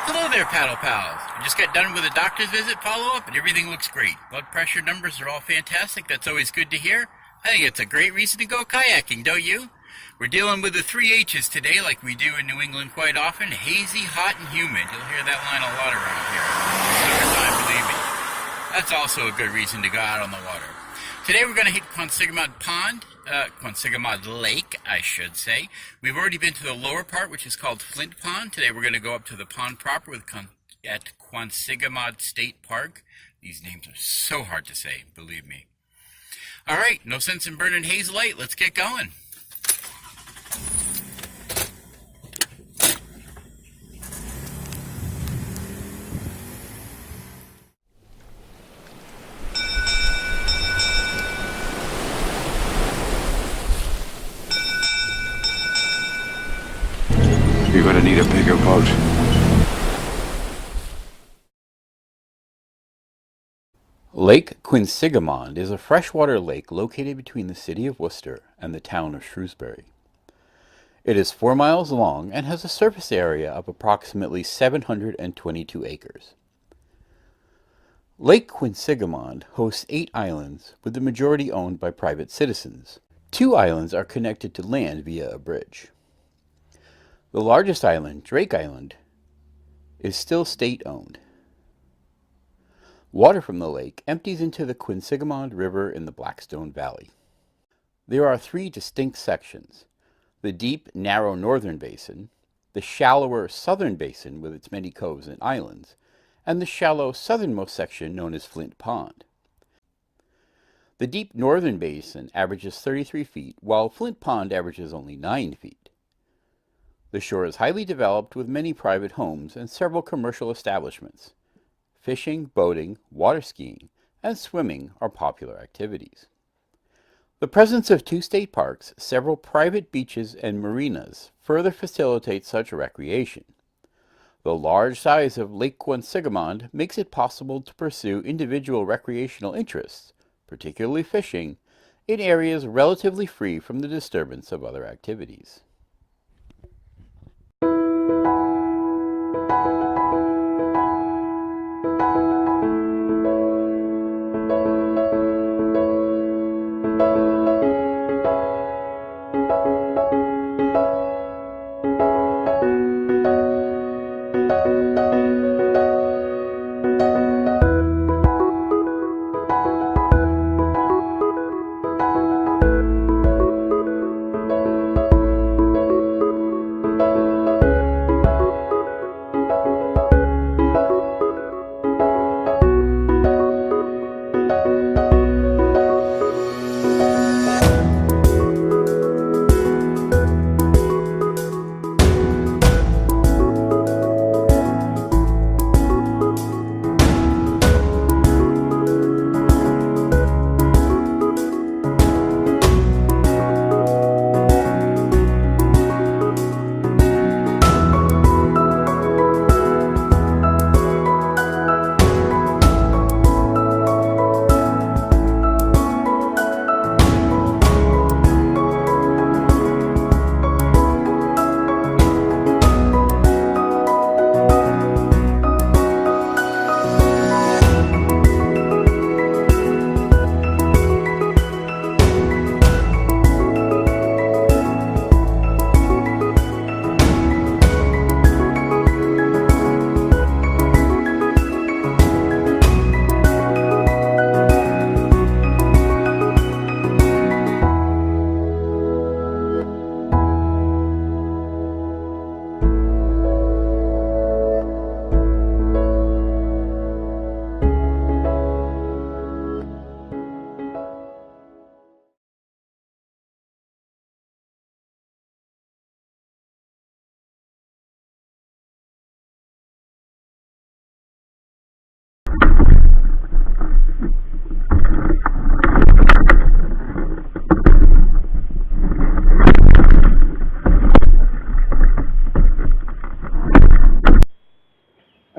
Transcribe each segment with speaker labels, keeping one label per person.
Speaker 1: Hello there, Paddle Pals. I just got done with a doctor's visit follow-up and everything looks great. Blood pressure numbers are all fantastic. That's always good to hear. I think it's a great reason to go kayaking, don't you? We're dealing with the 3 H's today like we do in New England quite often. Hazy, hot, and humid. You'll hear that line a lot around here. Summertime, believe me. That's also a good reason to go out on the water. Today we're going to hit Quinsigamond Lake, I should say. We've already been to the lower part, which is called Flint Pond. Today we're going to go up to the pond proper at Quinsigamond State Park. These names are so hard to say, believe me. All right, no sense in burning haze light. Let's get going.
Speaker 2: You're gonna need a bigger boat.
Speaker 3: Lake Quinsigamond is a freshwater lake located between the city of Worcester and the town of Shrewsbury. It is 4 miles long and has a surface area of approximately 722 acres. Lake Quinsigamond hosts 8 islands, with the majority owned by private citizens. 2 islands are connected to land via a bridge. The largest island, Drake Island, is still state-owned. Water from the lake empties into the Quinsigamond River in the Blackstone Valley. There are 3 distinct sections: the deep, narrow northern basin, the shallower southern basin with its many coves and islands, and the shallow southernmost section known as Flint Pond. The deep northern basin averages 33 feet, while Flint Pond averages only 9 feet. The shore is highly developed with many private homes and several commercial establishments. Fishing, boating, water skiing, and swimming are popular activities. The presence of 2 state parks, several private beaches, and marinas further facilitates such recreation. The large size of Lake Quinsigamond makes it possible to pursue individual recreational interests, particularly fishing, in areas relatively free from the disturbance of other activities.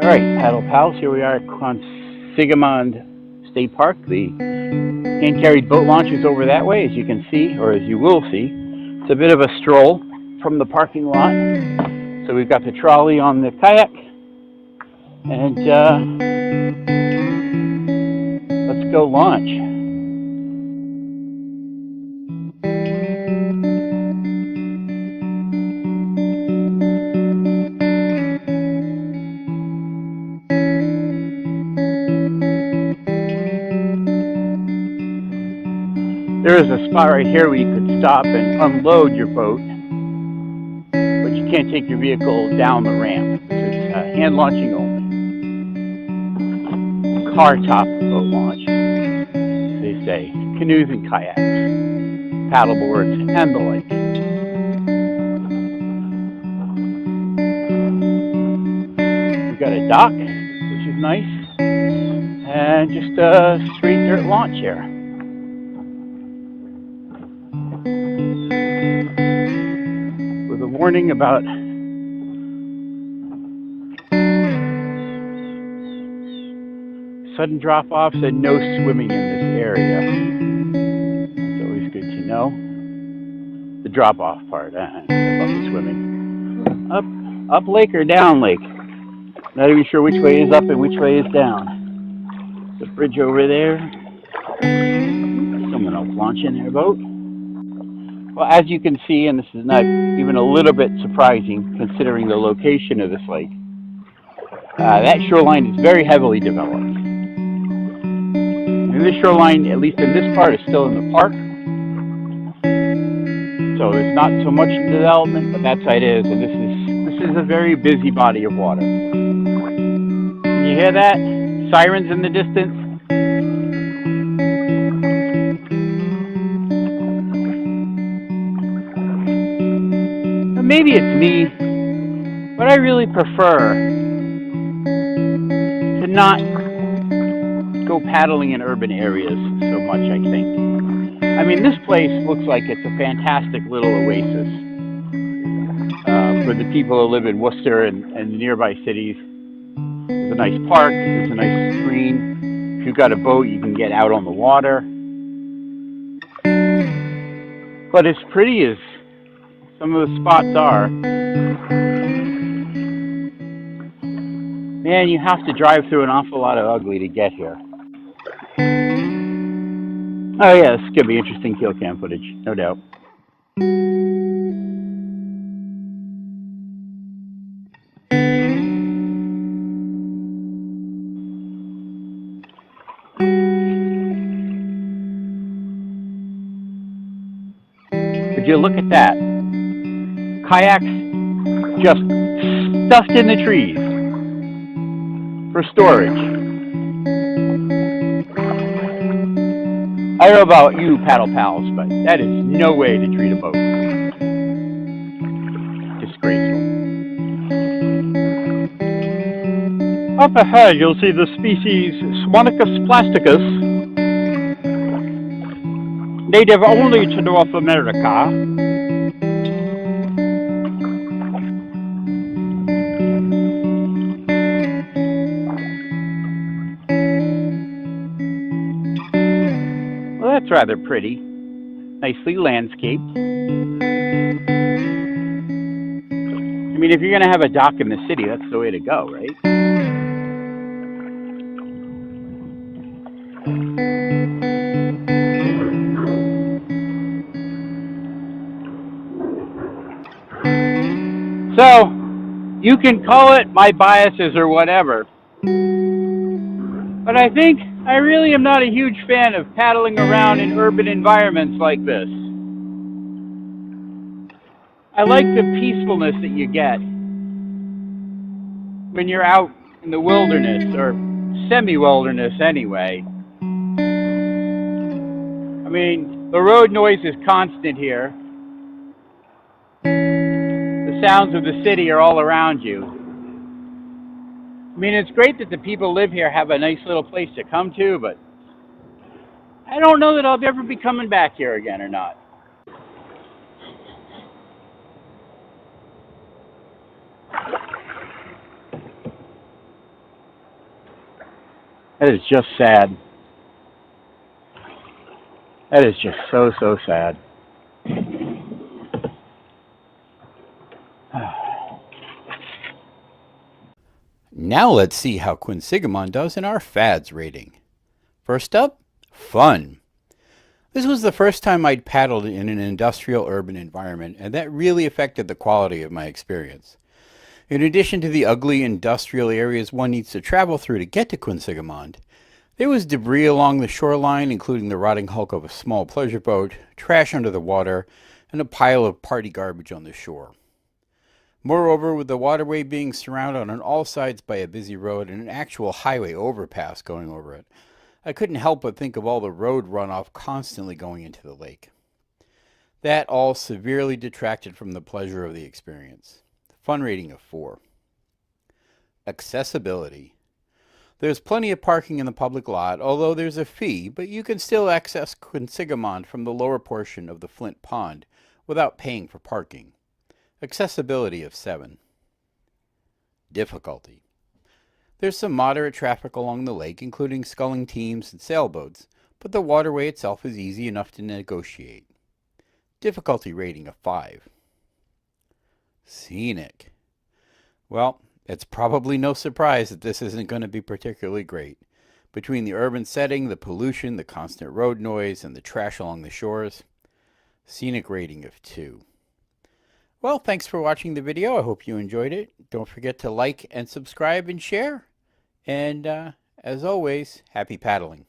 Speaker 3: Alright, Paddle Pals, here we are at Quinsigamond State Park. The hand-carried boat launch is over that way, as you can see, or as you will see. It's a bit of a stroll from the parking lot. So we've got the trolley on the kayak, And let's go launch. There is a spot right here where you could stop and unload your boat, but you can't take your vehicle down the ramp. This is hand launching only. Car top boat launch, they say. Canoes and kayaks, paddleboards, and the like. We've got a dock, which is nice, and just a straight dirt launch here. With a warning about sudden drop-offs and no swimming in this area. It's always good to know. The drop-off part, above the swimming. Up lake or down lake? Not even sure which way is up and which way is down. The bridge over there. Someone else launching their boat. Well, as you can see, and this is not even a little bit surprising considering the location of this lake, that shoreline is very heavily developed. And this shoreline, at least in this part, is still in the park. So there's not so much development, but that side is, and this is a very busy body of water. Can you hear that? Sirens in the distance? Maybe it's me, but I really prefer to not go paddling in urban areas so much, I think. I mean, this place looks like it's a fantastic little oasis for the people who live in Worcester and nearby cities. There's a nice park, there's a nice screen. If you've got a boat, you can get out on the water. But as pretty as some of the spots are, man, you have to drive through an awful lot of ugly to get here. Oh yeah, this is going to be interesting kill cam footage, no doubt. Would you look at that? Kayaks just stuffed in the trees for storage. I don't know about you paddle pals, but that is no way to treat a boat. Disgraceful. Up ahead, you'll see the species Swanicus plasticus, native only to North America. Well, that's rather pretty. Nicely landscaped. I mean, if you're going to have a dock in the city, that's the way to go, right? So, you can call it my biases or whatever, but I think I really am not a huge fan of paddling around in urban environments like this. I like the peacefulness that you get when you're out in the wilderness, or semi-wilderness anyway. I mean, the road noise is constant here. The sounds of the city are all around you. I mean, it's great that the people who live here have a nice little place to come to, but I don't know that I'll ever be coming back here again or not. That is just sad. That is just so, so sad. Now let's see how Quinsigamond does in our fads rating. First up, fun. This was the first time I'd paddled in an industrial urban environment, and that really affected the quality of my experience. In addition to the ugly industrial areas one needs to travel through to get to Quinsigamond, there was debris along the shoreline, including the rotting hulk of a small pleasure boat, trash under the water, and a pile of party garbage on the shore. Moreover, with the waterway being surrounded on all sides by a busy road and an actual highway overpass going over it, I couldn't help but think of all the road runoff constantly going into the lake. That all severely detracted from the pleasure of the experience. Fun rating of 4. Accessibility. There's plenty of parking in the public lot, although there's a fee, but you can still access Quinsigamond from the lower portion of the Flint Pond without paying for parking. Accessibility of 7. Difficulty. There's some moderate traffic along the lake, including sculling teams and sailboats, but the waterway itself is easy enough to negotiate. Difficulty rating of 5. Scenic. Well, it's probably no surprise that this isn't going to be particularly great. Between the urban setting, the pollution, the constant road noise, and the trash along the shores, scenic rating of 2. Well, thanks for watching the video. I hope you enjoyed it. Don't forget to like and subscribe and share. And as always, happy paddling.